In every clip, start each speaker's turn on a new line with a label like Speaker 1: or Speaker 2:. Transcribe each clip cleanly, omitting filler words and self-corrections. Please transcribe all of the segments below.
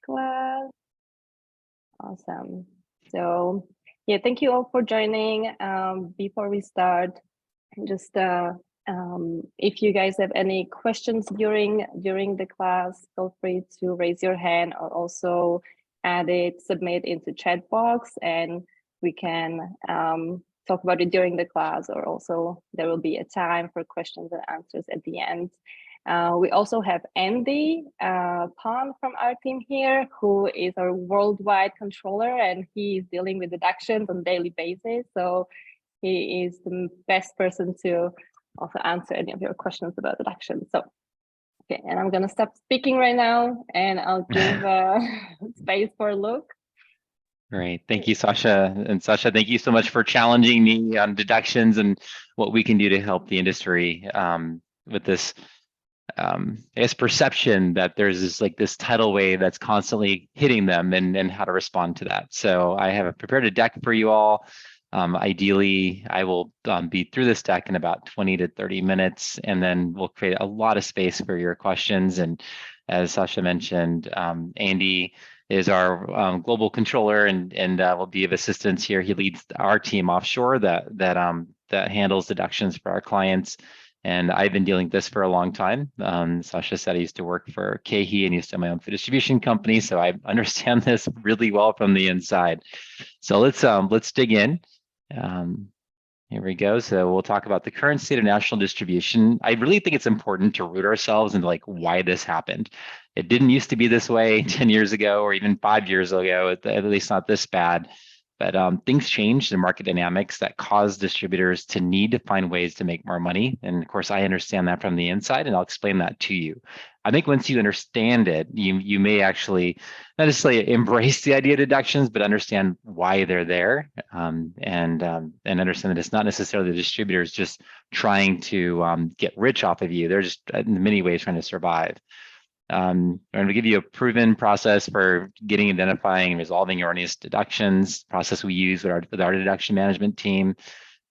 Speaker 1: class. Awesome. So yeah, thank you all for joining. Before we start, just if you guys have any questions during the class, feel free to raise your hand or also submit into chat box, and we can talk about it during the class, or also there will be a time for questions and answers at the end. We also have Andy Pond from our team here, who is our worldwide controller, and he is dealing with deductions on a daily basis. So he is the best person to also answer any of your questions about deductions. So, okay, and I'm gonna stop speaking right now, and I'll give space for Luke.
Speaker 2: Great. Thank you, Sasha. And Sasha, thank you so much for challenging me on deductions and what we can do to help the industry with this, I guess, perception that there's this tidal wave that's constantly hitting them and how to respond to that. So I have prepared a deck for you all. Ideally, I will be through this deck in about 20 to 30 minutes, and then we'll create a lot of space for your questions. And as Sasha mentioned, Andy is our global controller and will be of assistance here. He leads our team offshore that handles deductions for our clients. And I've been dealing with this for a long time. Sasha said I used to work for KeHE and used to have my own food distribution company, so I understand this really well from the inside. So let's dig in. Here we go. So we'll talk about the current state of national distribution. I really think it's important to root ourselves into why this happened. It didn't used to be this way 10 years ago or even 5 years ago, at least not this bad. But things changed in market dynamics that caused distributors to need to find ways to make more money. And of course, I understand that from the inside, and I'll explain that to you. I think once you understand it, you may actually not necessarily embrace the idea of deductions, but understand why they're there, and understand that it's not necessarily the distributors just trying to get rich off of you. They're just in many ways trying to survive. I'm going to give you a proven process for getting, identifying, and resolving erroneous deductions, process we use with our deduction management team.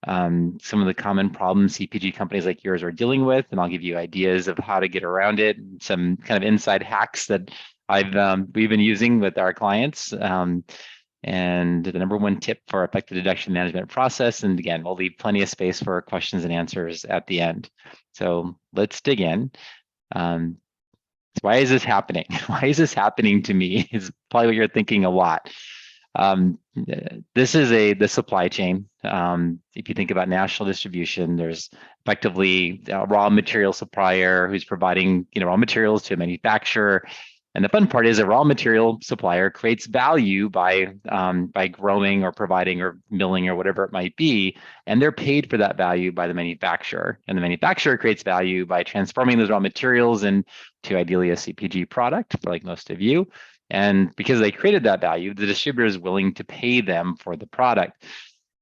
Speaker 2: Some of the common problems CPG companies like yours are dealing with, and I'll give you ideas of how to get around it, some kind of inside hacks that we've been using with our clients, and the number one tip for effective deduction management process. And again, we'll leave plenty of space for questions and answers at the end. So let's dig in. Why is this happening? Why is this happening to me? Is probably what you're thinking a lot. This is the supply chain. If you think about national distribution, there's effectively a raw material supplier who's providing raw materials to a manufacturer. And the fun part is a raw material supplier creates value by growing or providing or milling or whatever it might be, and they're paid for that value by the manufacturer. And the manufacturer creates value by transforming those raw materials into ideally a CPG product, for like most of you. And because they created that value, the distributor is willing to pay them for the product.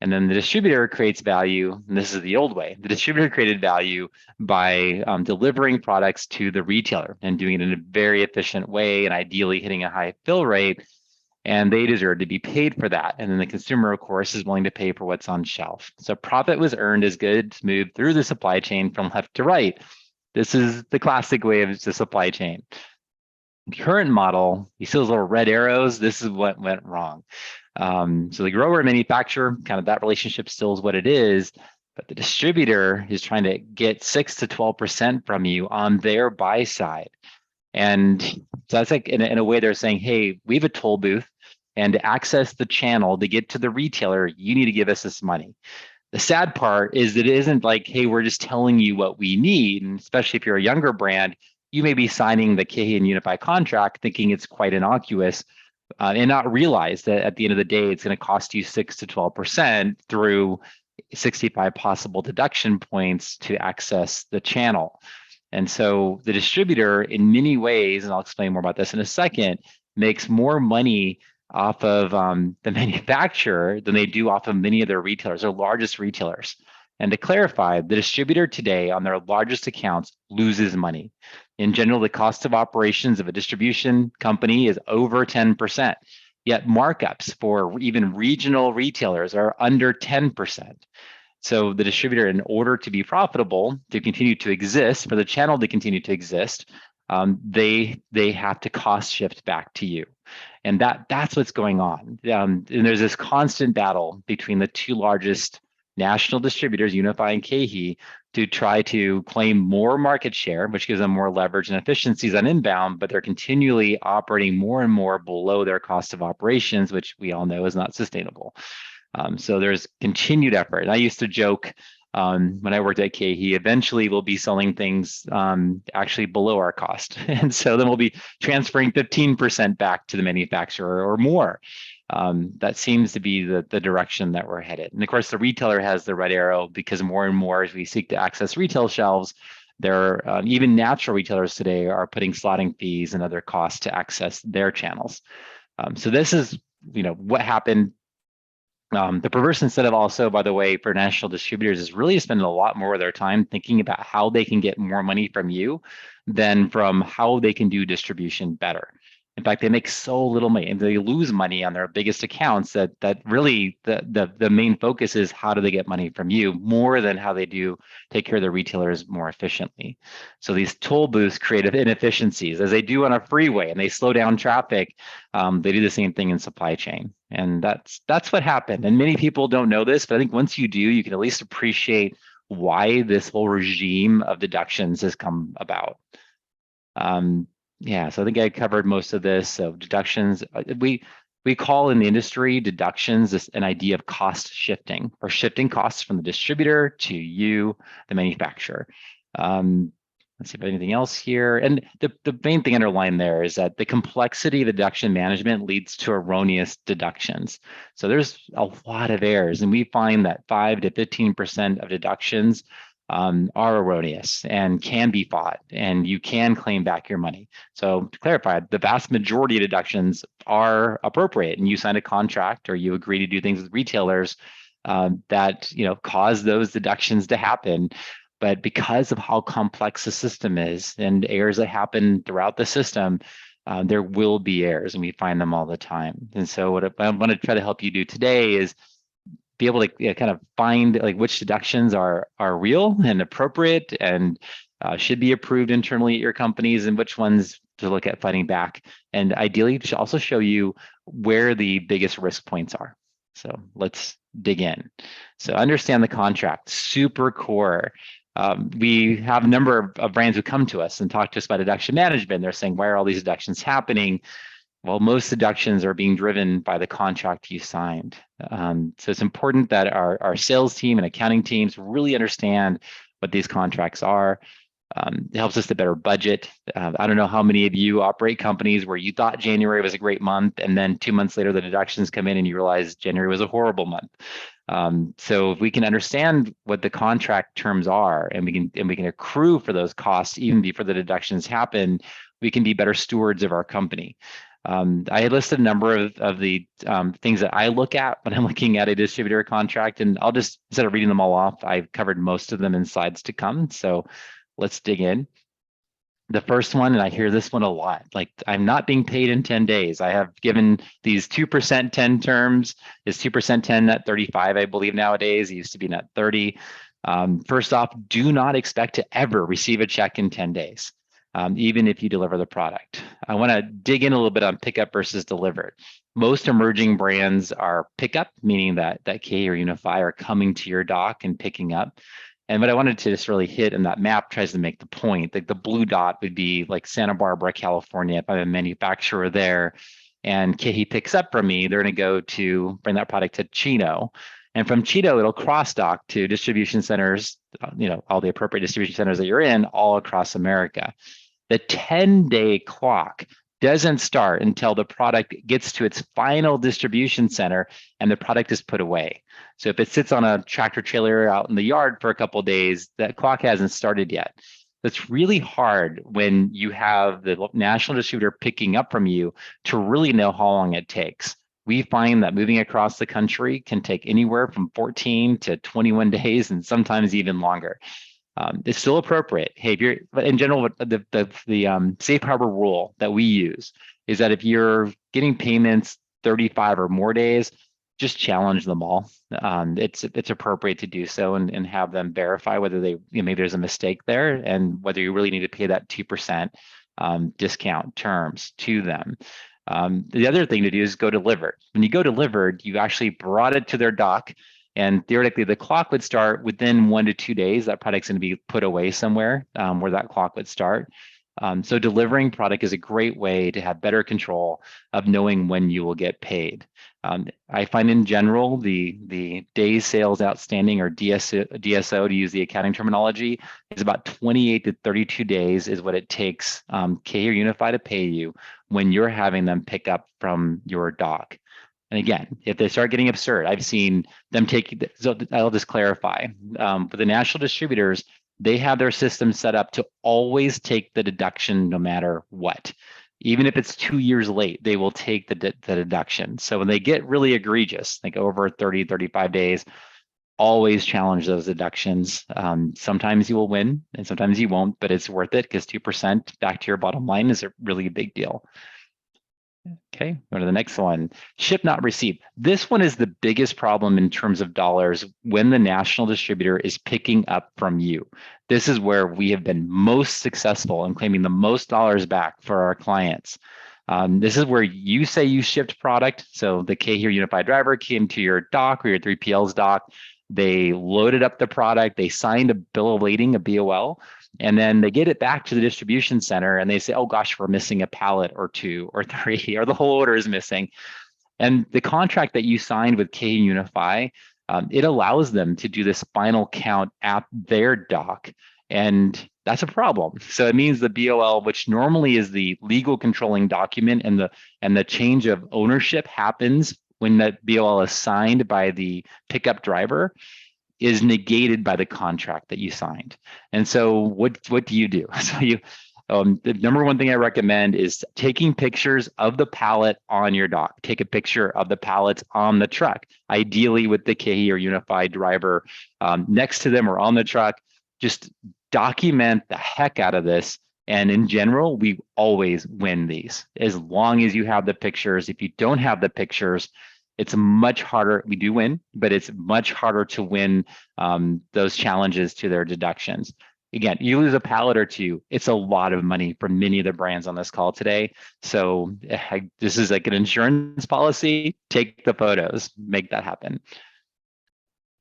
Speaker 2: And then the distributor creates value, and this is the old way. The distributor created value by delivering products to the retailer and doing it in a very efficient way and ideally hitting a high fill rate, and they deserve to be paid for that. And then the consumer, of course, is willing to pay for what's on shelf. So profit was earned as goods moved through the supply chain from left to right. This is the classic way of the supply chain. The current model, you see those little red arrows, this is what went wrong. So the grower and manufacturer, kind of that relationship still is what it is, but the distributor is trying to get 6 to 12% from you on their buy side. And so that's like in a way they're saying, hey, we have a toll booth, and to access the channel to get to the retailer, you need to give us this money. The sad part is that it isn't like, hey, we're just telling you what we need. And especially if you're a younger brand, you may be signing the KeHE and Unified contract thinking it's quite innocuous, and not realize that at the end of the day, it's going to cost you 6 to 12% through 65 possible deduction points to access the channel. And so the distributor, in many ways, and I'll explain more about this in a second, makes more money off of the manufacturer than they do off of many of their retailers, their largest retailers. And to clarify, the distributor today on their largest accounts loses money. In general, the cost of operations of a distribution company is over 10%, yet markups for even regional retailers are under 10%. So the distributor, in order to be profitable, to continue to exist, for the channel to continue to exist, they have to cost shift back to you. And that's what's going on. And there's this constant battle between the two largest national distributors, Unify and KeHE, to try to claim more market share, which gives them more leverage and efficiencies on inbound, but they're continually operating more and more below their cost of operations, which we all know is not sustainable. So there's continued effort. And I used to joke when I worked at KeHE, eventually we'll be selling things actually below our cost. And so then we'll be transferring 15% back to the manufacturer or more. That seems to be the direction that we're headed. And of course, the retailer has the red arrow because more and more as we seek to access retail shelves, there even natural retailers today are putting slotting fees and other costs to access their channels. So this is what happened. The perverse incentive also, by the way, for national distributors is really spending a lot more of their time thinking about how they can get more money from you than from how they can do distribution better. In fact, they make so little money and they lose money on their biggest accounts that really the main focus is how do they get money from you more than how they do take care of the retailers more efficiently. So these toll booths create inefficiencies as they do on a freeway and they slow down traffic. They do the same thing in supply chain. And that's what happened. And many people don't know this, but I think once you do, you can at least appreciate why this whole regime of deductions has come about. Yeah, so I think I covered most of this. So deductions, we call in the industry deductions an idea of cost shifting or shifting costs from the distributor to you, the manufacturer. Let's see if anything else here. And the main thing underlined there is that the complexity of deduction management leads to erroneous deductions. So there's a lot of errors, and we find that 5 to 15% of deductions are erroneous and can be fought, and you can claim back your money. So to clarify, the vast majority of deductions are appropriate, and you sign a contract or you agree to do things with retailers that cause those deductions to happen. But because of how complex the system is and errors that happen throughout the system, there will be errors, and we find them all the time. And so what I want to try to help you do today is be able to kind of find which deductions are real and appropriate and should be approved internally at your companies, and which ones to look at fighting back. And ideally, to also show you where the biggest risk points are. So let's dig in. So understand the contract, super core. We have a number of brands who come to us and talk to us about deduction management. They're saying, why are all these deductions happening? Well, most deductions are being driven by the contract you signed. So it's important that our sales team and accounting teams really understand what these contracts are. It helps us to better budget. I don't know how many of you operate companies where you thought January was a great month, and then 2 months later the deductions come in and you realize January was a horrible month. So if we can understand what the contract terms are, and we can accrue for those costs even before the deductions happen, we can be better stewards of our company. I listed a number of the things that I look at when I'm looking at a distributor contract, and I'll just, instead of reading them all off, I've covered most of them in slides to come. So let's dig in. The first one, and I hear this one a lot, like I'm not being paid in 10 days. I have given these 2% 10 terms. Is 2% 10 net 35, I believe nowadays. It used to be net 30. First off, do not expect to ever receive a check in 10 days. Even if you deliver the product. I want to dig in a little bit on pickup versus delivered. Most emerging brands are pickup, meaning that KeHE or Unify are coming to your dock and picking up. And what I wanted to just really hit, and that map tries to make the point, that the blue dot would be like Santa Barbara, California. If I'm a manufacturer there and KeHE picks up from me, they're going to go to bring that product to Chino. And from Chino, it'll cross dock to distribution centers, all the appropriate distribution centers that you're in all across America. The 10-day clock doesn't start until the product gets to its final distribution center and the product is put away. So if it sits on a tractor trailer out in the yard for a couple of days, that clock hasn't started yet. It's really hard when you have the national distributor picking up from you to really know how long it takes. We find that moving across the country can take anywhere from 14 to 21 days and sometimes even longer. It's still appropriate. Hey, if you're in general, the safe harbor rule that we use is that if you're getting payments 35 or more days, just challenge them all. It's appropriate to do so and have them verify whether maybe there's a mistake there and whether you really need to pay that 2%. discount terms to them. The other thing to do is go delivered. When you go delivered, you actually brought it to their dock, and theoretically the clock would start within 1 to 2 days. That product's going to be put away somewhere where that clock would start. So delivering product is a great way to have better control of knowing when you will get paid. I find in general, the days sales outstanding, or DSO to use the accounting terminology, is about 28 to 32 days is what it takes KE or Unify to pay you when you're having them pick up from your dock. And again, if they start getting absurd, I've seen them take, so I'll just clarify, for the national distributors, they have their system set up to always take the deduction no matter what. Even if it's 2 years late, they will take the deduction. So when they get really egregious, like over 30, 35 days, always challenge those deductions. Sometimes you will win and sometimes you won't, but it's worth it because 2% back to your bottom line is a really big deal. Okay, go to the next one. Ship not received. This one is the biggest problem in terms of dollars when the national distributor is picking up from you. This is where we have been most successful in claiming the most dollars back for our clients. This is where you say you shipped product. So the KE or Unified driver came to your dock or your 3PL's dock. They loaded up the product. They signed a bill of lading, a BOL. And then they get it back to the distribution center and they say, oh gosh, we're missing a pallet or 2 or 3, or the whole order is missing. And the contract that you signed with KE Unify, it allows them to do this final count at their dock. And that's a problem. So it means the BOL, which normally is the legal controlling document, and the change of ownership happens when that BOL is signed by the pickup driver, is negated by the contract that you signed. And so what do you do? So the number one thing I recommend is taking pictures of the pallet on your dock. Take a picture of the pallets on the truck, ideally with the KE or Unified driver next to them or on the truck. Just document the heck out of this. And in general, we always win these as long as you have the pictures. If you don't have the pictures, it's much harder. We do win, but it's much harder to win those challenges to their deductions. Again, you lose a pallet or 2, it's a lot of money for many of the brands on this call today. So this is like an insurance policy. Take the photos, make that happen.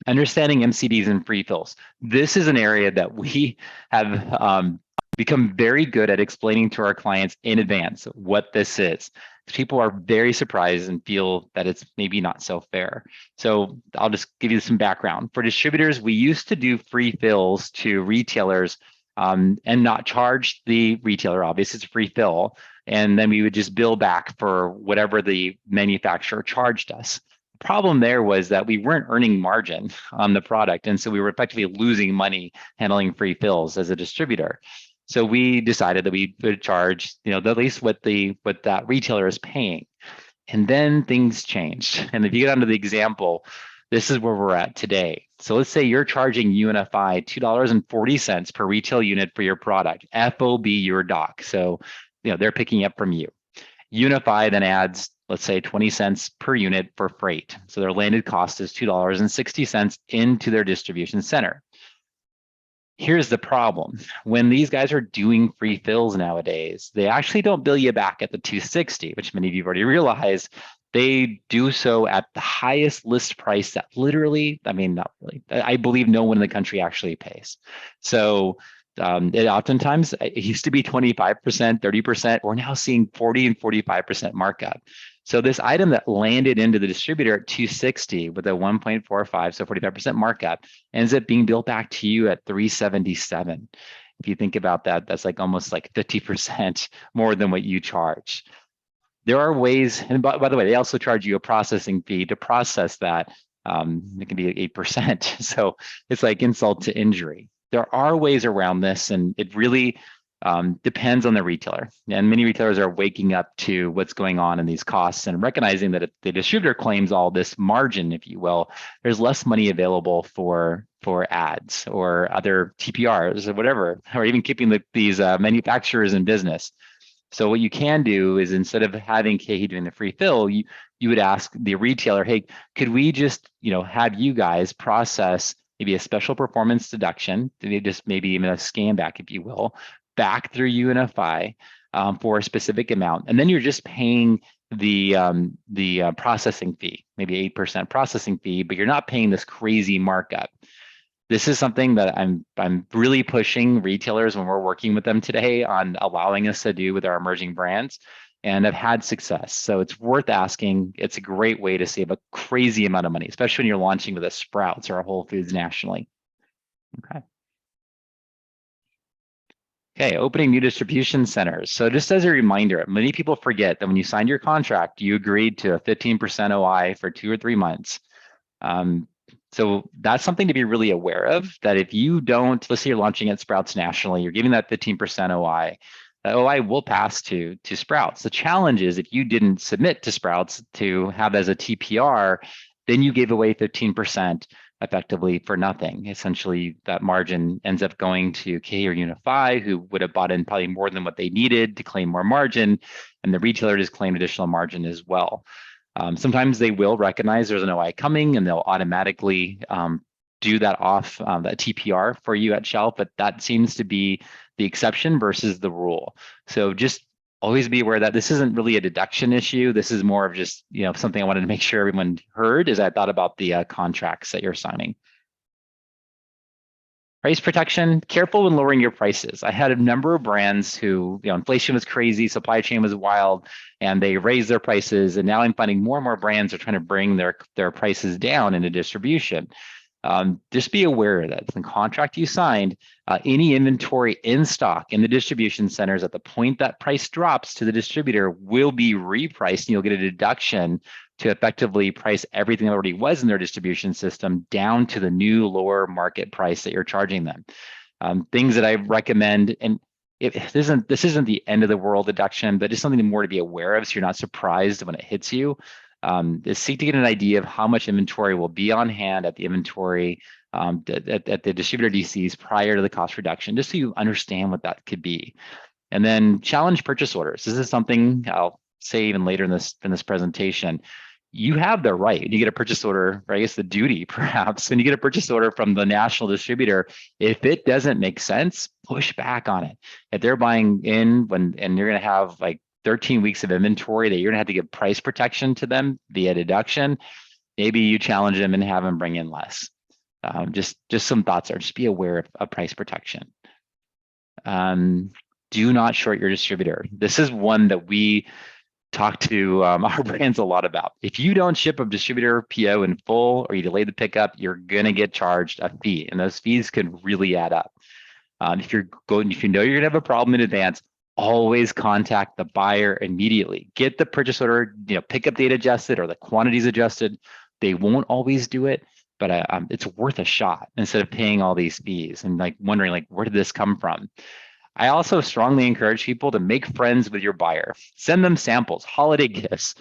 Speaker 2: Understanding MCDs and free fills. This is an area that we have become very good at explaining to our clients in advance what this is. People are very surprised and feel that it's maybe not so fair. So I'll just give you some background. For distributors, we used to do free fills to retailers and not charge the retailer. Obviously, it's a free fill. And then we would just bill back for whatever the manufacturer charged us. The problem there was that we weren't earning margin on the product. And so we were effectively losing money handling free fills as a distributor. So we decided that we would charge, at least what that retailer is paying. And then things changed. And if you get onto the example, this is where we're at today. So let's say you're charging Unify $2.40 per retail unit for your product, FOB your dock. So, they're picking up from you. Unify then adds, let's say 20 cents per unit for freight. So their landed cost is $2.60 into their distribution center. Here's the problem. When these guys are doing free fills nowadays, they actually don't bill you back at the $2.60, which many of you have already realized. They do so at the highest list price that literally, not really, I believe no one in the country actually pays. So it oftentimes, it used to be 25%, 30%. We're now seeing 40 and 45% markup. So this item that landed into the distributor at $2.60 with a 1.45, so 45% markup, ends up being billed back to you at $3.77. If you think about that, that's like almost like 50% more than what you charge. There are ways, and by the way, they also charge you a processing fee to process that. It can be 8%. So it's like insult to injury. There are ways around this, and it really depends on the retailer. And many retailers are waking up to what's going on in these costs and recognizing that if the distributor claims all this margin, if you will, there's less money available for ads or other TPRs or whatever, or even keeping these manufacturers in business. So what you can do is, instead of having KE doing the free fill, you would ask the retailer, hey, could we just have you guys process maybe a special performance deduction, just maybe even a scan back, if you will, back through Unify for a specific amount, and then you're just paying the processing fee, maybe 8% processing fee, but you're not paying this crazy markup. This is something that I'm really pushing retailers when we're working with them today on allowing us to do with our emerging brands, and I've had success. So it's worth asking. It's a great way to save a crazy amount of money, especially when you're launching with a Sprouts or a Whole Foods nationally. Okay. Okay, opening new distribution centers. So just as a reminder, many people forget that when you signed your contract, you agreed to a 15% OI for 2 or 3 months. So that's something to be really aware of, that if you don't, let's say you're launching at Sprouts nationally, you're giving that 15% OI, that OI will pass to Sprouts. The challenge is if you didn't submit to Sprouts to have as a TPR, then you gave away 15% effectively for nothing. Essentially, that margin ends up going to K or Unify, who would have bought in probably more than what they needed to claim more margin, and the retailer just claimed additional margin as well. Sometimes they will recognize there's an OI coming and they'll automatically do that off that TPR for you at shelf, but that seems to be the exception versus the rule. So just always be aware that this isn't really a deduction issue. This is more of just, something I wanted to make sure everyone heard as I thought about the contracts that you're signing. Price protection, careful when lowering your prices. I had a number of brands who, inflation was crazy, supply chain was wild, and they raised their prices. And now I'm finding more and more brands are trying to bring their prices down into distribution. Just be aware that the contract you signed, any inventory in stock in the distribution centers at the point that price drops to the distributor will be repriced, and you'll get a deduction to effectively price everything that already was in their distribution system down to the new lower market price that you're charging them. Things that I recommend, and this isn't the end of the world deduction, but just something more to be aware of so you're not surprised when it hits you. Is seek to get an idea of how much inventory will be on hand at the inventory at the distributor DCs prior to the cost reduction, just so you understand what that could be. And then challenge purchase orders. This is something I'll say even later in this presentation. You have the right, when you get a purchase order, or I guess the duty perhaps, when you get a purchase order from the national distributor, if it doesn't make sense, push back on it. If they're buying in and you're going to have like 13 weeks of inventory that you're gonna have to give price protection to them via deduction, maybe you challenge them and have them bring in less. Just some thoughts there. Just be aware of price protection. Do not short your distributor. This is one that we talk to our brands a lot about. If you don't ship a distributor PO in full or you delay the pickup, you're gonna get charged a fee, and those fees can really add up. If you know you're gonna have a problem in advance, always contact the buyer immediately. Get the purchase order, pickup date adjusted or the quantities adjusted. They won't always do it, but it's worth a shot instead of paying all these fees and wondering where did this come from? I also strongly encourage people to make friends with your buyer. Send them samples, holiday gifts,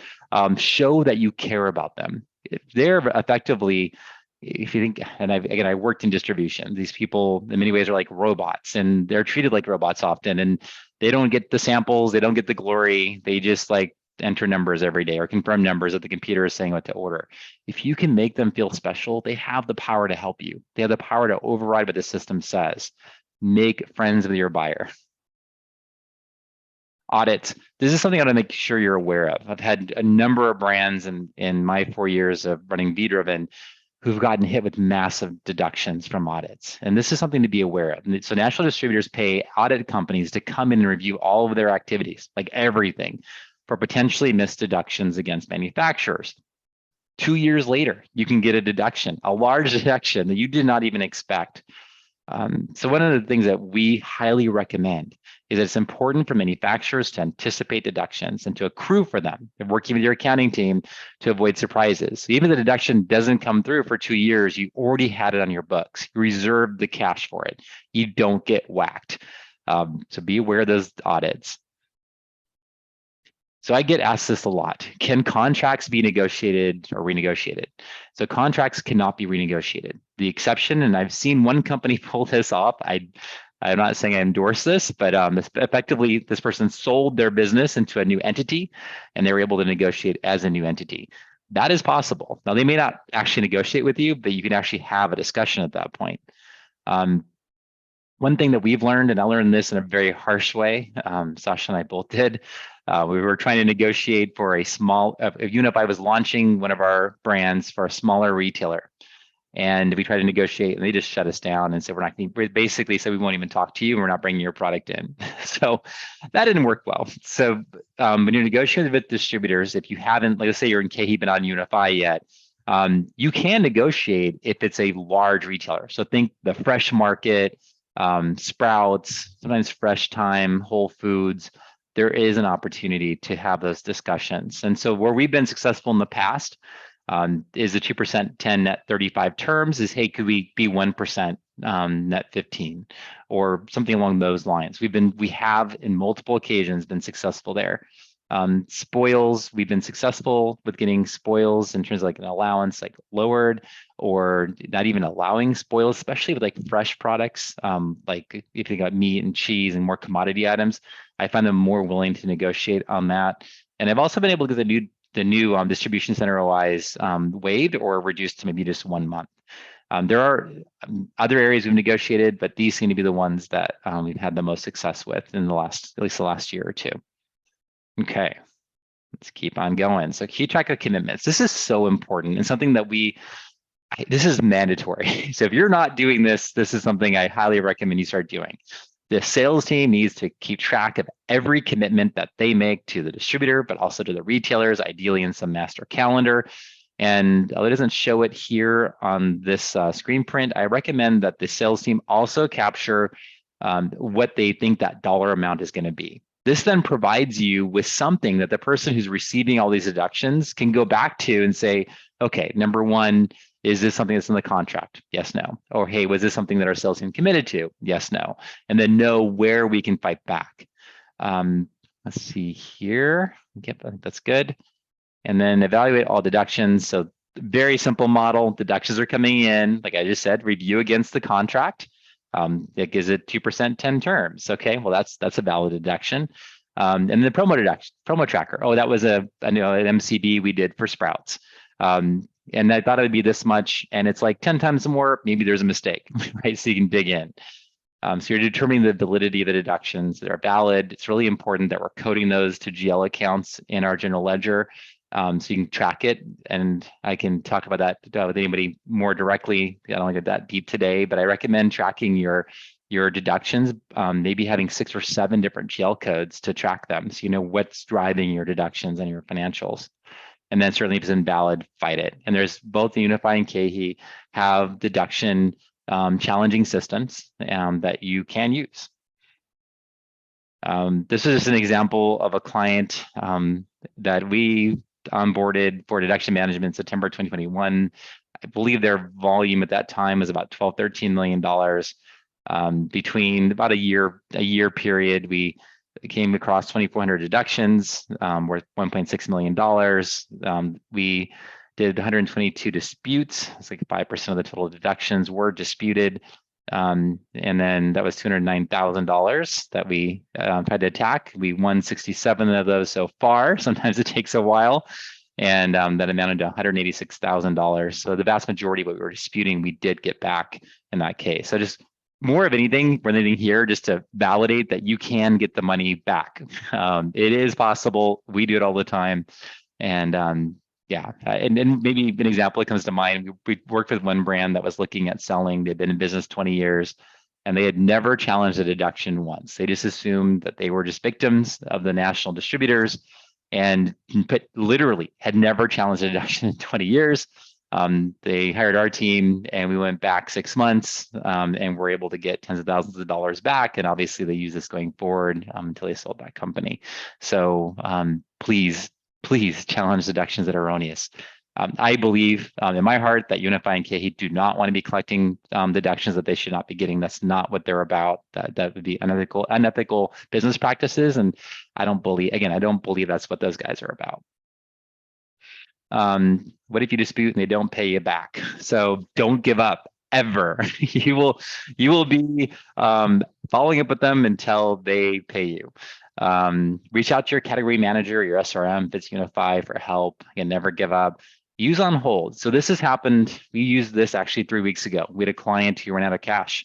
Speaker 2: show that you care about them. If they're effectively, if you think, and I worked in distribution, these people in many ways are like robots, and they're treated like robots often, and they don't get the samples, they don't get the glory, they just enter numbers every day or confirm numbers that the computer is saying what to order. If you can make them feel special, they have the power to help you. They have the power to override what the system says. Make friends with your buyer. Audits. This is something I want to make sure you're aware of. I've had a number of brands in my 4 years of running V-Driven who've gotten hit with massive deductions from audits. And this is something to be aware of. And so national distributors pay audit companies to come in and review all of their activities, like everything, for potentially missed deductions against manufacturers. 2 years later, you can get a deduction, a large deduction that you did not even expect. So one of the things that we highly recommend is that it's important for manufacturers to anticipate deductions and to accrue for them. And working with your accounting team to avoid surprises. So even if the deduction doesn't come through for 2 years, you already had it on your books. You reserved the cash for it. You don't get whacked. So be aware of those audits. So I get asked this a lot. Can contracts be negotiated or renegotiated? So contracts cannot be renegotiated. The exception, and I've seen one company pull this off. I'm not saying I endorse this, but effectively this person sold their business into a new entity and they were able to negotiate as a new entity. That is possible. Now they may not actually negotiate with you, but you can actually have a discussion at that point. One thing that we've learned, and I learned this in a very harsh way, Sasha and I both did. We were trying to negotiate for a small, if Unify was launching one of our brands for a smaller retailer. And we tried to negotiate and they just shut us down and said, we basically said, we won't even talk to you. And we're not bringing your product in. So that didn't work well. So when you're negotiating with distributors, if you haven't, like let's say you're in KeHE but not in Unify yet, you can negotiate if it's a large retailer. So think the Fresh Market, Sprouts, sometimes Fresh Time, Whole Foods. There is an opportunity to have those discussions. And so where we've been successful in the past is the 2% 10 net 35 terms is, hey, could we be 1% net 15 or something along those lines? We have in multiple occasions been successful there. Spoils, we've been successful with getting spoils in terms of like an allowance like lowered or not even allowing spoils, especially with like fresh products. Like if you think about meat and cheese and more commodity items, I find them more willing to negotiate on that. And I've also been able to get the new distribution center OIs waived or reduced to maybe just 1 month. There are other areas we've negotiated, but these seem to be the ones that we've had the most success with in at least the last year or two. Okay, let's keep on going. So keep track of commitments. This is so important and something that this is mandatory. So if you're not doing this, this is something I highly recommend you start doing. The sales team needs to keep track of every commitment that they make to the distributor, but also to the retailers, ideally in some master calendar. And it doesn't show it here on this screen print. I recommend that the sales team also capture what they think that dollar amount is going to be. This then provides you with something that the person who's receiving all these deductions can go back to and say, okay, number one, is this something that's in the contract? Yes, no. Or hey, was this something that our sales team committed to? Yes, no. And then know where we can fight back. Let's see here. Yep, I think that's good. And then evaluate all deductions. So very simple model. Deductions are coming in. Like I just said, review against the contract. That gives it 2% 10 terms. Okay, well that's a valid deduction. And the promo tracker. Oh, that was an MCB we did for Sprouts. And I thought it would be this much, and it's like 10 times more. Maybe there's a mistake, right? So you can dig in. So you're determining the validity of the deductions that are valid. It's really important that we're coding those to GL accounts in our general ledger, so you can track it. And I can talk about that with anybody more directly. I don't want to get that deep today, but I recommend tracking your deductions, maybe having 6 or 7 different GL codes to track them, so you know what's driving your deductions and your financials. And then certainly if it's invalid, fight it. And there's both the Unify and KeHE have deduction challenging systems that you can use. This is just an example of a client that we onboarded for deduction management in September 2021. I believe their volume at that time was about $12-13 million. Between about a year period, we came across 2,400 deductions worth $1.6 million. We did 122 disputes. It's like 5% of the total deductions were disputed. And then that was $209,000 that we tried to attack. We won 67 of those so far. Sometimes it takes a while. And that amounted to $186,000. So the vast majority of what we were disputing, we did get back in that case. So just more of anything, we're anything here just to validate that you can get the money back. It is possible. We do it all the time. And yeah, and maybe an example that comes to mind, we worked with one brand that was looking at selling. They'd been in business 20 years and they had never challenged a deduction once. They just assumed that they were just victims of the national distributors and literally had never challenged a deduction in 20 years. They hired our team and we went back 6 months and were able to get tens of thousands of dollars back. And obviously they use this going forward until they sold that company. So please challenge deductions that are erroneous. I believe in my heart that Unify and KeHE do not want to be collecting deductions that they should not be getting. That's not what they're about. That would be unethical business practices. And I don't believe that's what those guys are about. What if you dispute and they don't pay you back? So don't give up ever. You will be following up with them until they pay you. Reach out to your category manager, your SRM, if it's Unify, for help. Again, never give up. Use on hold. So this has happened. We used this actually 3 weeks ago. We had a client who ran out of cash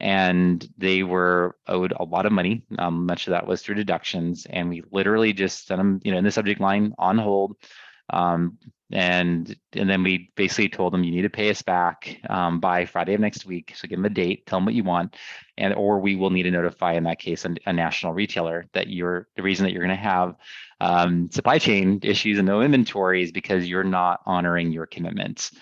Speaker 2: and they were owed a lot of money. Much of that was through deductions, and we literally just sent them, in the subject line, on hold. And then we basically told them, you need to pay us back by Friday of next week. So give them a date, tell them what you want, or we will need to notify, in that case, a national retailer that the reason that you're going to have supply chain issues and no inventory is because you're not honoring your commitments.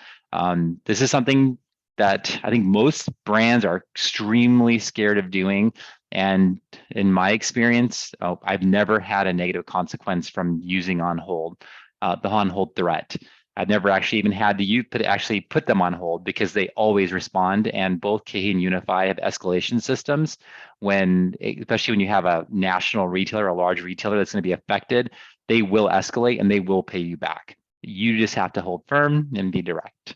Speaker 2: This is something that I think most brands are extremely scared of doing. And in my experience, I've never had a negative consequence from using on hold. The on hold threat. I've never actually even had to put them on hold, because they always respond. And both KeHE and Unify have escalation systems especially when you have a national retailer, a large retailer that's going to be affected, they will escalate and they will pay you back. You just have to hold firm and be direct.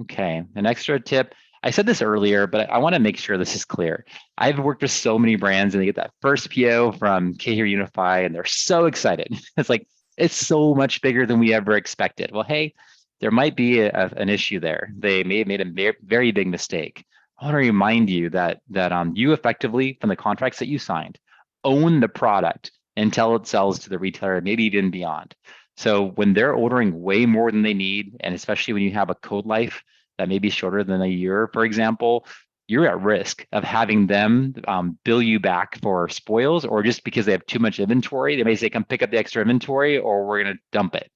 Speaker 2: Okay, an extra tip. I said this earlier, but I want to make sure this is clear. I've worked with so many brands and they get that first PO from KeHE or Unify and they're so excited. It's like, it's so much bigger than we ever expected. Well, hey, there might be an issue there. They may have made a very big mistake. I want to remind you that you effectively, from the contracts that you signed, own the product until it sells to the retailer, maybe even beyond. So when they're ordering way more than they need, and especially when you have a code life that may be shorter than a year, for example, you're at risk of having them bill you back for spoils, or just because they have too much inventory. They may say, come pick up the extra inventory, or we're going to dump it.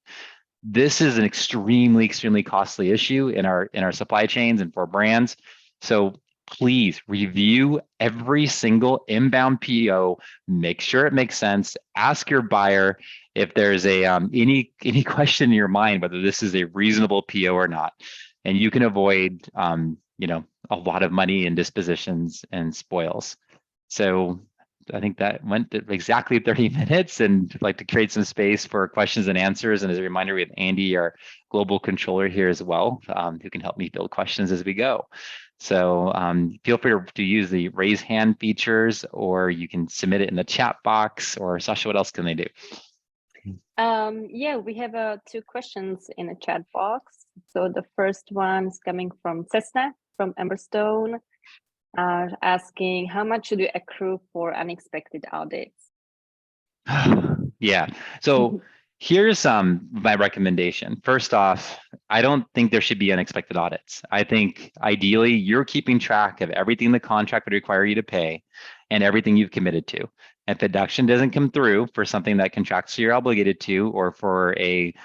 Speaker 2: This is an extremely, extremely costly issue in our supply chains and for brands. So please review every single inbound PO, make sure it makes sense, ask your buyer if there's any question in your mind whether this is a reasonable PO or not, and you can avoid a lot of money in dispositions and spoils. So I think that went exactly 30 minutes, and I'd like to create some space for questions and answers. And as a reminder, we have Andy, our global controller, here as well, who can help me build questions as we go. So feel free to use the raise hand features, or you can submit it in the chat box. Or Sasha, what else can they do?
Speaker 1: Yeah, we have 2 questions in the chat box. So the first one is coming from Cessna from Emberstone, asking, how much should we accrue for unexpected audits?
Speaker 2: Yeah, so here's my recommendation. First off, I don't think there should be unexpected audits. I think ideally you're keeping track of everything the contract would require you to pay and everything you've committed to. If deduction doesn't come through for something that contractually you're obligated to, or for like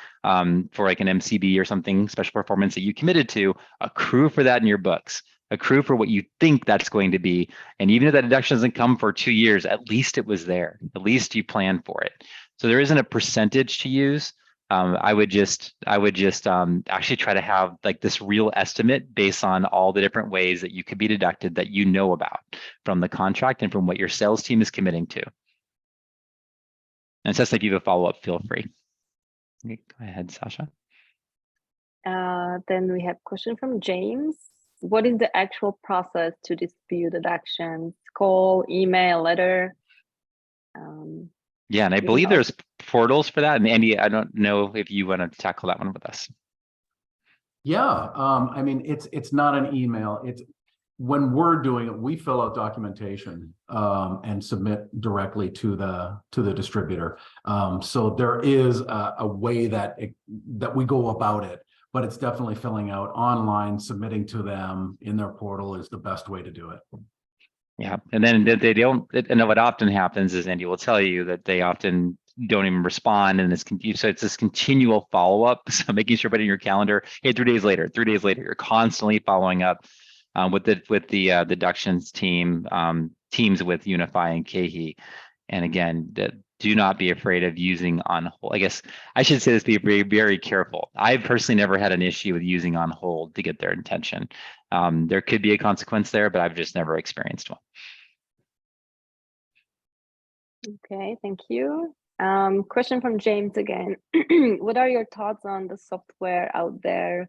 Speaker 2: an MCB or something, special performance that you committed to, accrue for that in your books. Accrue for what you think that's going to be. And even if that deduction doesn't come for 2 years, at least it was there. At least you planned for it. So there isn't a percentage to use. I would just actually try to have like this real estimate based on all the different ways that you could be deducted that you know about from the contract and from what your sales team is committing to. And it says like you have a follow-up, feel free. Okay, go ahead, Sasha.
Speaker 1: Then we have a question from James. What is the actual process to dispute deductions? Call, email, letter?
Speaker 2: Yeah, and I believe there's portals for that. And Andy, I don't know if you want to tackle that one with us.
Speaker 3: Yeah, I mean, it's not an email. It's when we're doing it, we fill out documentation and submit directly to the distributor. So there is a way that we go about it, but it's definitely filling out online, submitting to them in their portal is the best way to do it.
Speaker 2: Yeah, and then they don't, and what often happens is, Andy will tell you, that they often don't even respond, and it's confused. So it's this continual follow-up. So making sure, putting in your calendar, hey, 3 days later, you're constantly following up with the deductions teams with Unify and KeHE. And again, do not be afraid of using on hold. I guess I should say this, be very, very careful. I've personally never had an issue with using on hold to get their attention. There could be a consequence there, but I've just never experienced one.
Speaker 1: Okay, thank you. Question from James again. What are your thoughts on the software out there,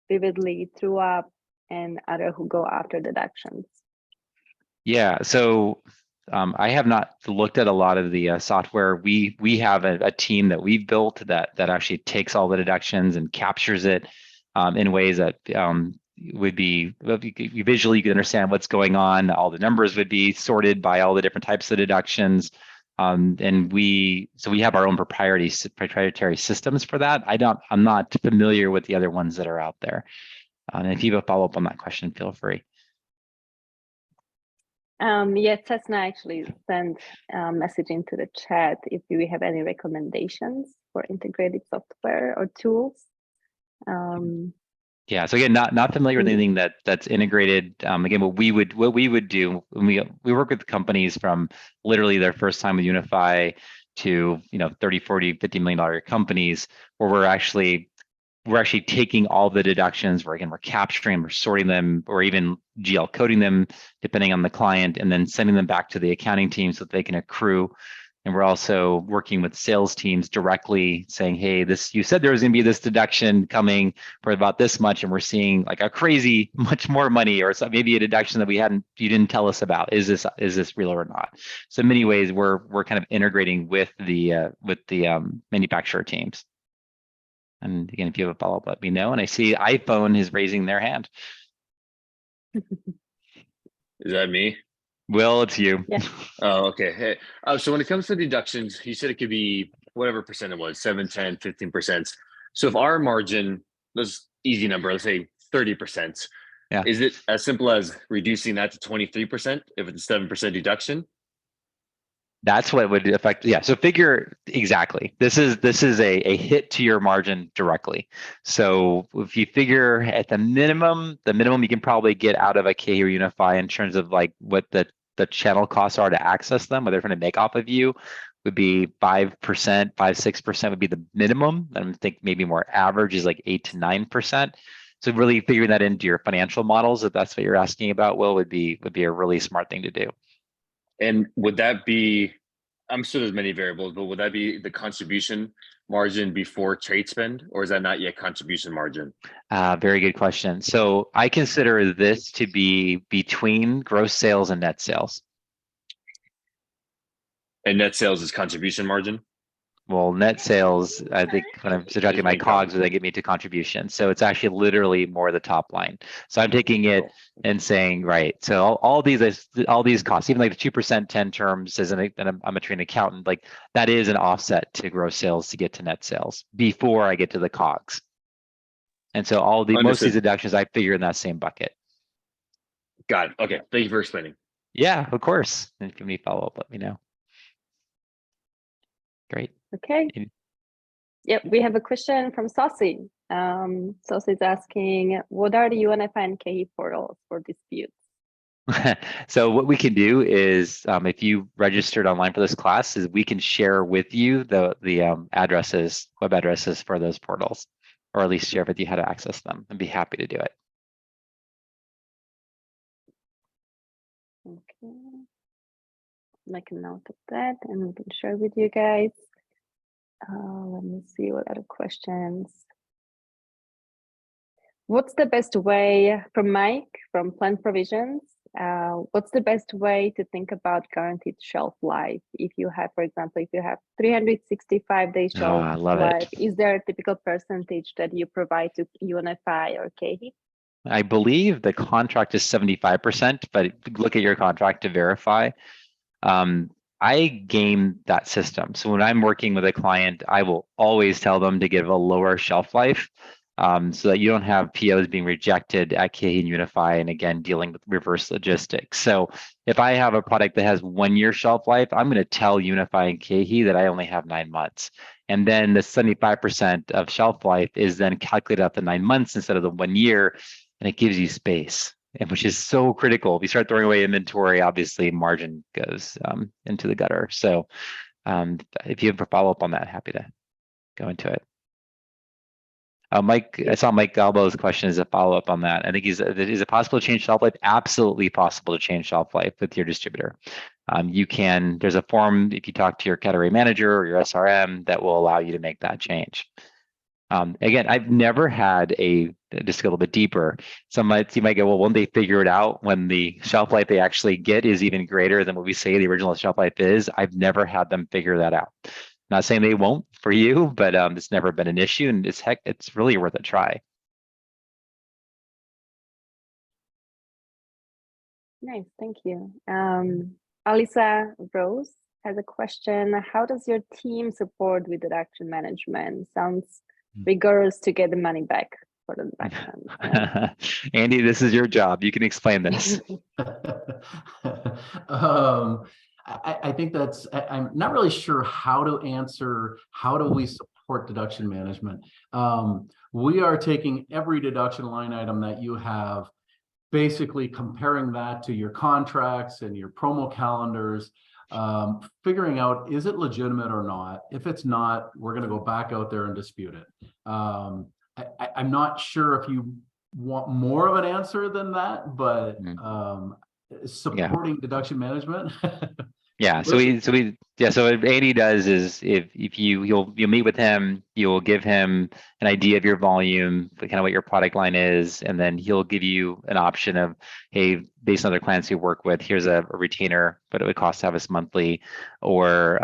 Speaker 1: Vividly, TrueUp, and other who go after deductions?
Speaker 2: Yeah, so I have not looked at a lot of the software. We have a team that we've built that actually takes all the deductions and captures it in ways that would be visually, you could understand what's going on. All the numbers would be sorted by all the different types of deductions. And we have our own proprietary systems for that. I'm not familiar with the other ones that are out there. And if you have a follow-up on that question, feel free.
Speaker 1: Yeah, Tesna actually sent a message into the chat if we have any recommendations for integrated software or tools.
Speaker 2: Yeah, so again, not familiar with anything that's integrated. Again, what we would do when we work with companies from literally their first time with Unify to 30, 40, $50 million companies, where we're actually taking all the deductions, we're capturing, we're sorting them, or even GL coding them, depending on the client, and then sending them back to the accounting team so that they can accrue. And we're also working with sales teams directly saying, hey, you said there was going to be this deduction coming for about this much, and we're seeing like a crazy much more money, or maybe a deduction that you didn't tell us about. Is this real or not? So in many ways, we're kind of integrating with the manufacturer teams. And again, if you have a follow-up, let me know. And I see iPhone is raising their hand.
Speaker 4: Is that me?
Speaker 2: Will, it's you.
Speaker 1: Yeah.
Speaker 4: Oh, okay. Hey, so when it comes to deductions, you said it could be whatever percent it was, 7, 10, 15%. So if our margin, let's easy number, let's say 30%.
Speaker 2: Yeah.
Speaker 4: Is it as simple as reducing that to 23% if it's a 7% deduction?
Speaker 2: That's what would affect. Yeah. So figure exactly. This is a hit to your margin directly. So if you figure at the minimum you can probably get out of a KE or Unify in terms of like what the channel costs are to access them, what they're trying to make off of you, would be 5%, 6% would be the minimum. I think maybe more average is like 8 to 9%. So really figuring that into your financial models, if that's what you're asking about, Will, would be a really smart thing to do.
Speaker 4: And would that be, I'm sure there's many variables, but would that be the contribution margin before trade spend, or is that not yet contribution margin?
Speaker 2: Very good question. So I consider this to be between gross sales and net sales.
Speaker 4: And net sales is contribution margin?
Speaker 2: Well, net sales, I think when I'm subtracting my COGS, they get me to contribution. So it's actually literally more the top line. So I'm taking it and saying, right, so all these costs, even like the 2% 10 terms, I'm a trained accountant, like that is an offset to gross sales to get to net sales before I get to the COGS. And so most of these deductions I figure in that same bucket.
Speaker 4: Got it. Okay, thank you for explaining.
Speaker 2: Yeah, of course. And if you need follow-up, let me know. Great.
Speaker 1: Okay. Yep, we have a question from Saucy. Saucy is asking, what are the UNFI and KE portals for disputes?
Speaker 2: So what we can do is, if you registered online for this class, is we can share with you the addresses, web addresses for those portals, or at least share with you how to access them. I'd be happy to do it.
Speaker 1: Okay. Make a note of that and we can share with you guys. Let me see what other questions. What's the best way, from Mike, from Plant Provisions, what's the best way to think about guaranteed shelf life? If you have, for example, if you have 365 days shelf life, is there a typical percentage that you provide to UNFI or KE?
Speaker 2: I believe the contract is 75%, but look at your contract to verify. I game that system. So when I'm working with a client, I will always tell them to give a lower shelf life, so that you don't have POs being rejected at KE and Unify, and again, dealing with reverse logistics. So if I have a product that has 1 year shelf life, I'm going to tell Unify and KE that I only have 9 months. And then the 75% of shelf life is then calculated out the 9 months instead of the 1 year, and it gives you space. And which is so critical. If you start throwing away inventory, obviously margin goes into the gutter. So if you have a follow-up on that, happy to go into it. Mike, I saw Mike Galbo's question as a follow-up on that. I think is it possible to change shelf life? Absolutely possible to change shelf life with your distributor. There's a form if you talk to your category manager or your SRM that will allow you to make that change. Again, I've never had just a little bit deeper. You might go, well, won't they figure it out when the shelf life they actually get is even greater than what we say the original shelf life is? I've never had them figure that out. Not saying they won't for you, but it's never been an issue, and it's really worth a try.
Speaker 1: Nice, thank you. Alisa Rose has a question. How does your team support with deduction management? Sounds rigorous to get the money back for the deductions. Yeah.
Speaker 2: Andy, this is your job. You can explain this.
Speaker 3: I think that's, I'm not really sure how to answer, how do we support deduction management? We are taking every deduction line item that you have, basically comparing that to your contracts and your promo calendars, figuring out, is it legitimate or not? If it's not, we're going to go back out there and dispute it. I'm not sure if you want more of an answer than that, but supporting deduction management.
Speaker 2: Yeah. So what Andy does is if you'll meet with him, you'll give him an idea of your volume, kind of what your product line is, and then he'll give you an option of, hey, based on other clients you work with, here's a retainer, but it would cost to have us monthly, or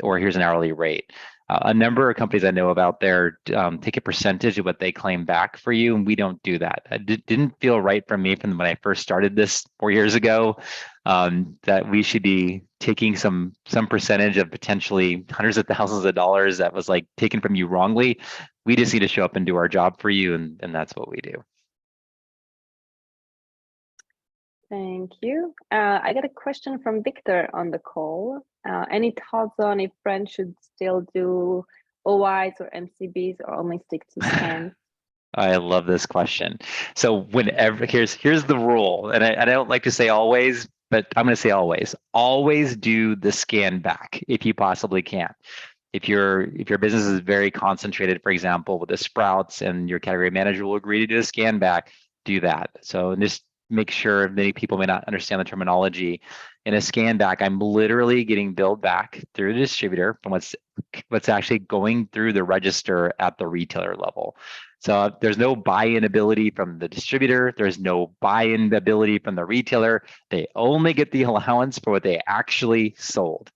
Speaker 2: here's an hourly rate. A number of companies I know of out there take a percentage of what they claim back for you, and we don't do that. It didn't feel right for me from when I first started this 4 years ago, that we should be taking some percentage of potentially hundreds of thousands of dollars that was like taken from you wrongly. We just need to show up and do our job for you, and that's what we do.
Speaker 1: Thank you. I got a question from Victor on the call. Any thoughts on if brands should still do OIs or MCBs or only stick to scans?
Speaker 2: I love this question. So whenever, here's the rule, and I don't like to say always, but I'm going to say always. Always do the scan back if you possibly can. If your business is very concentrated, for example, with the Sprouts, and your category manager will agree to do a scan back, do that. So just make sure, many people may not understand the terminology. In a scan back, I'm literally getting billed back through the distributor from what's actually going through the register at the retailer level. So there's no buy-in ability from the distributor. There's no buy-in ability from the retailer. They only get the allowance for what they actually sold.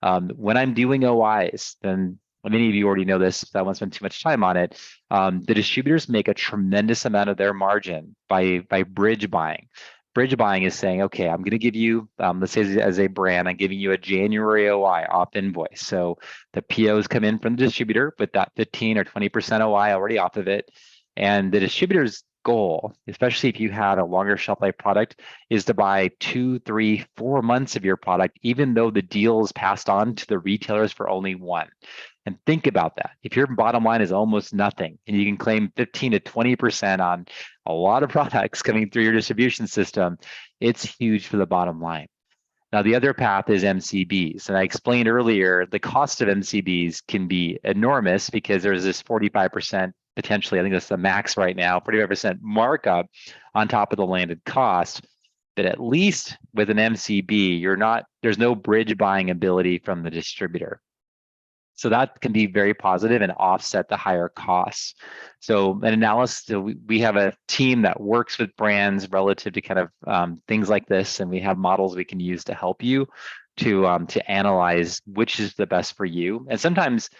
Speaker 2: When I'm doing OIs, then many of you already know this, so I won't spend too much time on it. The distributors make a tremendous amount of their margin by bridge buying. Bridge buying is saying, okay, I'm going to give you, let's say as a brand, I'm giving you a January OI off invoice. So the POs come in from the distributor with that 15 or 20% OI already off of it. And the distributor's goal, especially if you had a longer shelf life product, is to buy 2, 3, 4 months of your product, even though the deal is passed on to the retailers for only 1. And think about that. If your bottom line is almost nothing and you can claim 15 to 20% on a lot of products coming through your distribution system, it's huge for the bottom line. Now, the other path is MCBs. And I explained earlier, the cost of MCBs can be enormous because there's this 45%, potentially, I think that's the max right now, 45% markup on top of the landed cost. But at least with an MCB, there's no bridge buying ability from the distributor. So that can be very positive and offset the higher costs. So an analysis, we have a team that works with brands relative to kind of things like this, and we have models we can use to help you to analyze which is the best for you. And sometimes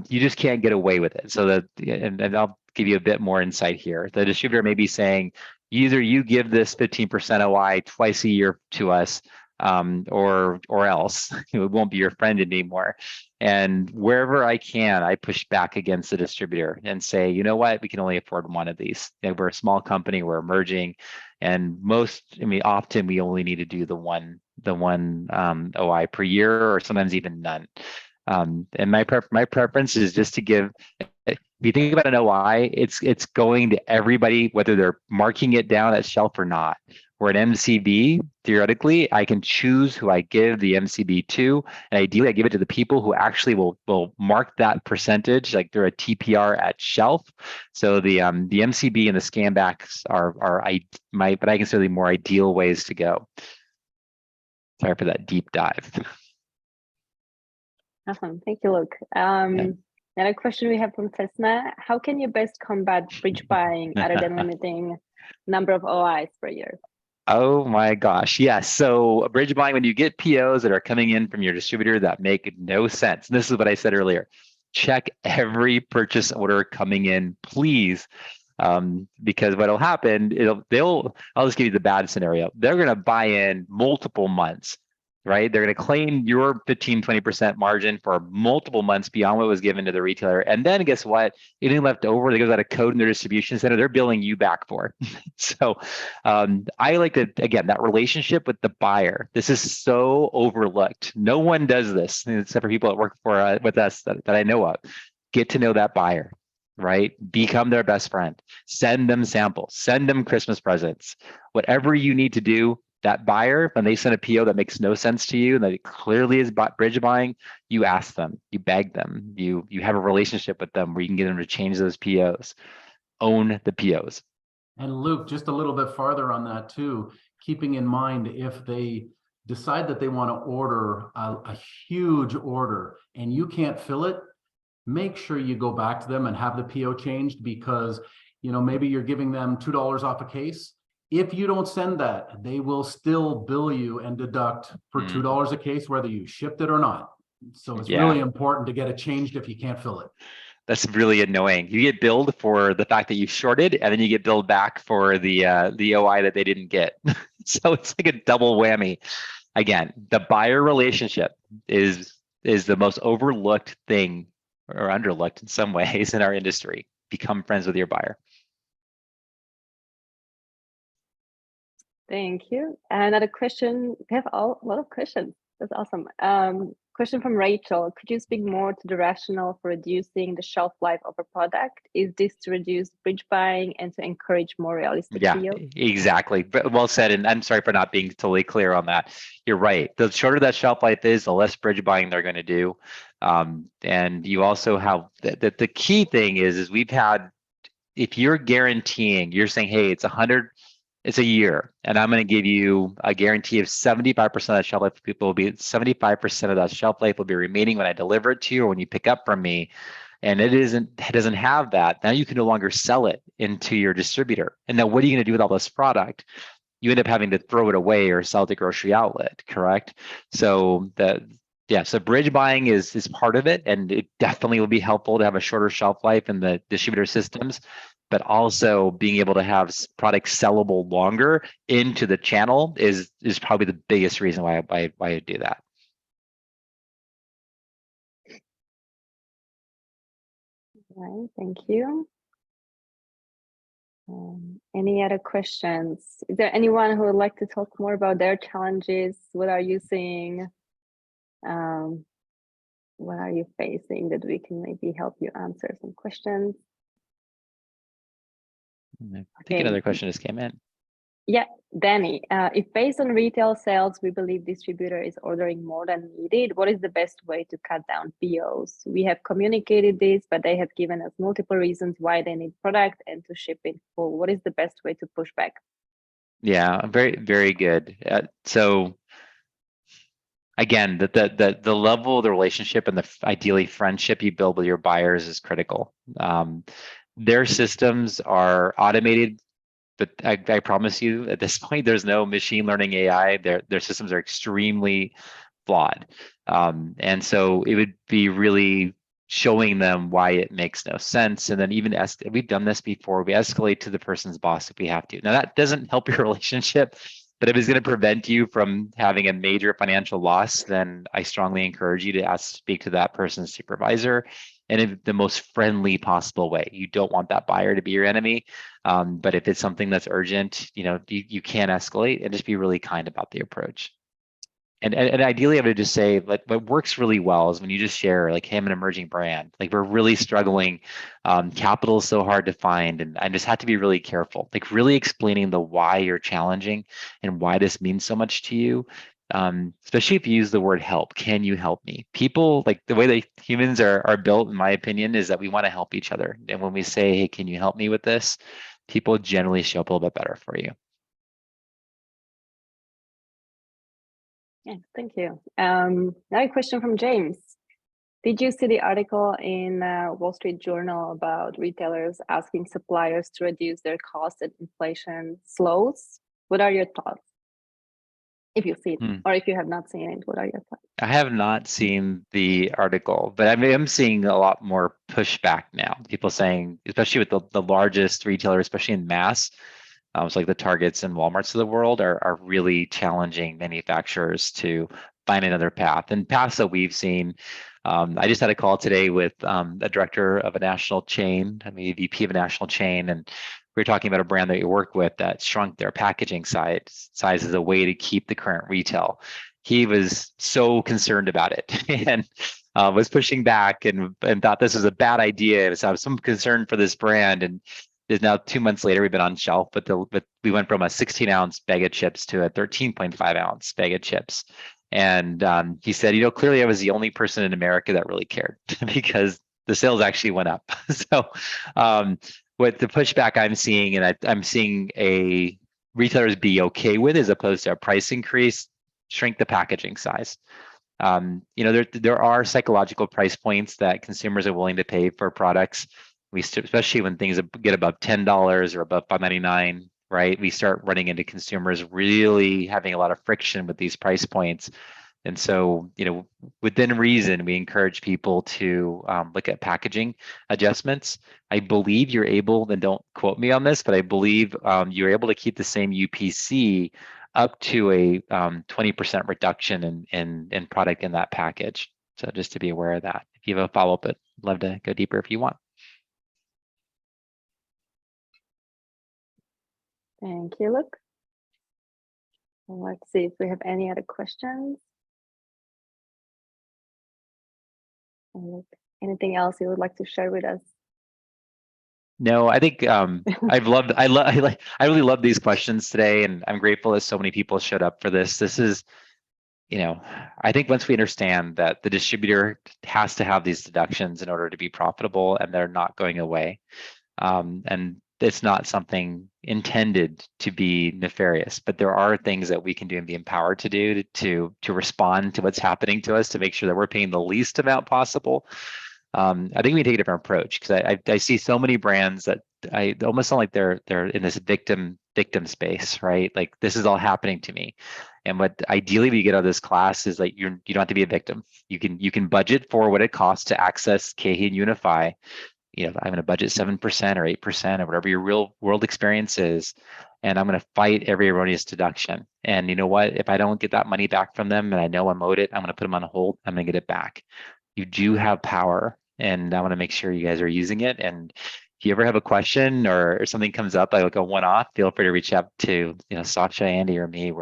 Speaker 2: you just can't get away with it. So and I'll give you a bit more insight here. The distributor may be saying, either you give this 15% OI twice a year to us, or else it won't be your friend anymore. And wherever I can, I push back against the distributor and say, you know what, we can only afford one of these. We're a small company, we're emerging, and often we only need to do the one OI per year, or sometimes even none. And my preference is just to give. If you think about an OI, it's going to everybody, whether they're marking it down at shelf or not. Where an MCB, theoretically, I can choose who I give the MCB to, and ideally I give it to the people who actually will mark that percentage, like they're a TPR at shelf. So the MCB and the scan backs but I consider them more ideal ways to go. Sorry for that deep dive.
Speaker 1: Awesome, thank you, Luke. Another question we have from Tesna: how can you best combat bridge buying other than limiting number of OIs per year?
Speaker 2: Oh my gosh, yes. So bridge buying, when you get POs that are coming in from your distributor that make no sense. And this is what I said earlier. Check every purchase order coming in, please. Because what'll happen, I'll just give you the bad scenario. They're going to buy in multiple months, right? They're going to claim your 15, 20% margin for multiple months beyond what was given to the retailer. And then guess what? Anything left over that goes out of code in their distribution center, they're billing you back for. So I like to, again, that relationship with the buyer. This is so overlooked. No one does this except for people that work for with us that I know of. Get to know that buyer, right? Become their best friend. Send them samples. Send them Christmas presents. Whatever you need to do, that buyer, when they send a PO that makes no sense to you and that it clearly is bridge buying, you ask them, you beg them, you have a relationship with them where you can get them to change those POs. Own the POs.
Speaker 3: And Luke, just a little bit farther on that too, keeping in mind if they decide that they want to order a huge order and you can't fill it, make sure you go back to them and have the PO changed, because maybe you're giving them $2 off a case. If you don't send that, they will still bill you and deduct for $2 a case, whether you shipped it or not. So it's really important to get it changed if you can't fill it.
Speaker 2: That's really annoying. You get billed for the fact that you shorted, and then you get billed back for the OI that they didn't get. So it's like a double whammy. Again, the buyer relationship is the most overlooked thing, or underlooked in some ways, in our industry. Become friends with your buyer.
Speaker 1: Thank you. Another question. We have a lot of questions. That's awesome. Question from Rachel. Could you speak more to the rationale for reducing the shelf life of a product? Is this to reduce bridge buying and to encourage more realistic PO?
Speaker 2: Exactly. Well said. And I'm sorry for not being totally clear on that. You're right. The shorter that shelf life is, the less bridge buying they're going to do. And you also have the key thing is we've had, if you're guaranteeing, you're saying, hey, it's a year, and I'm going to give you a guarantee of 75% of that shelf life. People will be 75% of that shelf life will be remaining when I deliver it to you or when you pick up from me. And it doesn't have that. Now you can no longer sell it into your distributor. And now what are you going to do with all this product? You end up having to throw it away or sell it to grocery outlet, correct? So so bridge buying is part of it, and it definitely will be helpful to have a shorter shelf life in the distributor systems, but also being able to have products sellable longer into the channel is probably the biggest reason why I do that.
Speaker 1: All right, thank you. Any other questions? Is there anyone who would like to talk more about their challenges? What are you seeing? What are you facing that we can maybe help you answer some questions?
Speaker 2: I think another question just came in.
Speaker 1: Yeah, Danny, if based on retail sales, we believe distributor is ordering more than needed, what is the best way to cut down POs? We have communicated this, but they have given us multiple reasons why they need product and to ship in full. What is the best way to push back?
Speaker 2: Yeah, very, very good. So again, the level of the relationship and the ideally friendship you build with your buyers is critical. Their systems are automated, but I promise you at this point, there's no machine learning AI. Their systems are extremely flawed. And so it would be really showing them why it makes no sense. And then even we've done this before, we escalate to the person's boss if we have to. Now that doesn't help your relationship, but if it's going to prevent you from having a major financial loss, then I strongly encourage you to speak to that person's supervisor and in the most friendly possible way. You don't want that buyer to be your enemy. But if it's something that's urgent, you can escalate and just be really kind about the approach. And ideally, I would just say, like, what works really well is when you just share, like, hey, I'm an emerging brand. Like, we're really struggling. Capital is so hard to find, and I just have to be really careful. Like, really explaining the why you're challenging and why this means so much to you. Especially if you use the word help. Can you help me? People, like, the way that humans are built, in my opinion, is that we want to help each other. And when we say, hey, can you help me with this? People generally show up a little bit better for you.
Speaker 1: Yeah, thank you. Now a question from James. Did you see the article in Wall Street Journal about retailers asking suppliers to reduce their costs and inflation slows? What are your thoughts? If you've seen, or if you have not seen it, what are your thoughts?
Speaker 2: I have not seen the article, but I mean, I'm seeing a lot more pushback now. People saying, especially with the largest retailers, especially in mass, so like the Targets and Walmarts of the world are really challenging manufacturers to find another path. And paths that we've seen, I just had a call today with a director of a national chain, I mean, a VP of a national chain, and we were talking about a brand that we work with that shrunk their packaging size as a way to keep the current retail. He was so concerned about it and was pushing back and thought this was a bad idea. So I was some concern for this brand, and is now 2 months later we've been on shelf, but we went from a 16-ounce bag of chips to a 13.5-ounce bag of chips. And he said, clearly I was the only person in America that really cared because the sales actually went up. So what the pushback I'm seeing, and I'm seeing a retailers be okay with, as opposed to a price increase, shrink the packaging size. There are psychological price points that consumers are willing to pay for products. Especially when things get above $10 or above $5.99, right? We start running into consumers really having a lot of friction with these price points. And so, within reason, we encourage people to look at packaging adjustments. I believe you're able, and don't quote me on this, but I believe you're able to keep the same UPC up to a 20% reduction in product in that package. So just to be aware of that. If you have a follow-up, I'd love to go deeper if you want.
Speaker 1: Thank you, Luke. Let's see if we have any other questions. Anything else you would like to share with us?
Speaker 2: No, I think I really love these questions today, and I'm grateful that so many people showed up for this. This is, I think once we understand that the distributor has to have these deductions in order to be profitable, and they're not going away, and it's not something intended to be nefarious, but there are things that we can do and be empowered to do to respond to what's happening to us, to make sure that we're paying the least amount possible. I think we take a different approach, because I see so many brands that I almost sound like they're in this victim space, right? Like, this is all happening to me. And what ideally we get out of this class is, like, you don't have to be a victim. You can budget for what it costs to access KeHE and Unify. I'm going to budget 7% or 8% or whatever your real world experience is, and I'm going to fight every erroneous deduction. And you know what? If I don't get that money back from them, and I know I'm owed it, I'm going to put them on hold. I'm going to get it back. You do have power, and I want to make sure you guys are using it. And if you ever have a question or something comes up, like a one-off, feel free to reach out to Sasha, Andy, or me.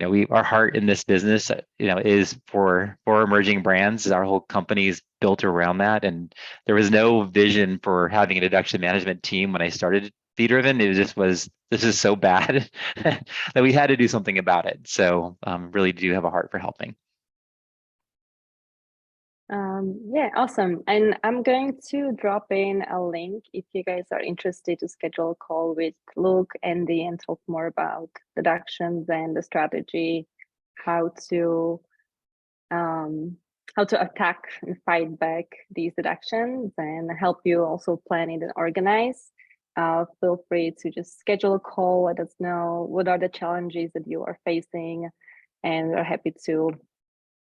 Speaker 2: Our heart in this business, is for emerging brands. Our whole company is built around that, and there was no vision for having a deduction management team when I started Be Driven. It just was, this is so bad that we had to do something about it. So really do have a heart for helping.
Speaker 1: Yeah, awesome. And I'm going to drop in a link if you guys are interested to schedule a call with Luke, Andy, and talk more about deductions and the strategy, how to attack and fight back these deductions, and help you also plan it and organize. Feel free to just schedule a call. Let us know what are the challenges that you are facing, and we're happy to.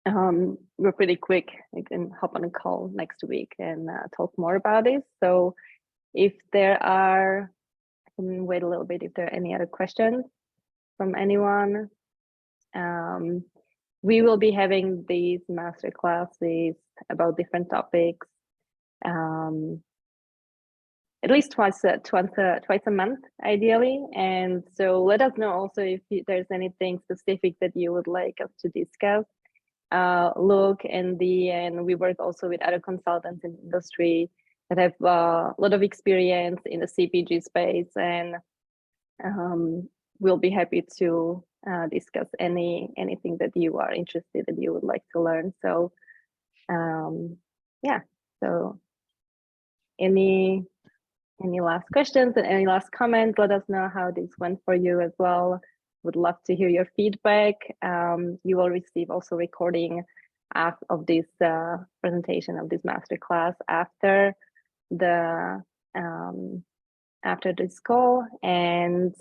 Speaker 1: We're pretty quick. We can hop on a call next week and talk more about it. So if there are, I can wait a little bit if there are any other questions from anyone. We will be having these master classes about different topics, at least twice a month, ideally. And so let us know also if there's anything specific that you would like us to discuss. Luke and we work also with other consultants in the industry that have a lot of experience in the CPG space, and we'll be happy to discuss anything that you are interested, that you would like to learn. So yeah, so any last questions and any last comments? Let us know how this went for you as well. Would love to hear your feedback. You will receive also recording of this presentation of this masterclass after this call, and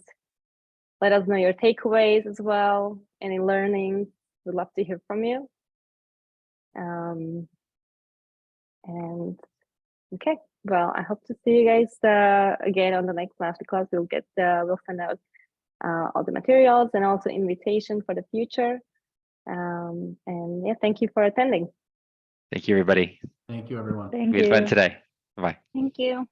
Speaker 1: let us know your takeaways as well. any learning, we'd love to hear from you. And okay, well, I hope to see you guys again on the next masterclass. We'll send out all the materials and also invitation for the future. And yeah, thank you for attending.
Speaker 2: Thank you, everybody.
Speaker 3: Thank you, everyone.
Speaker 1: Thank
Speaker 2: We had fun
Speaker 1: you.
Speaker 2: today. Bye-bye.
Speaker 1: Thank you.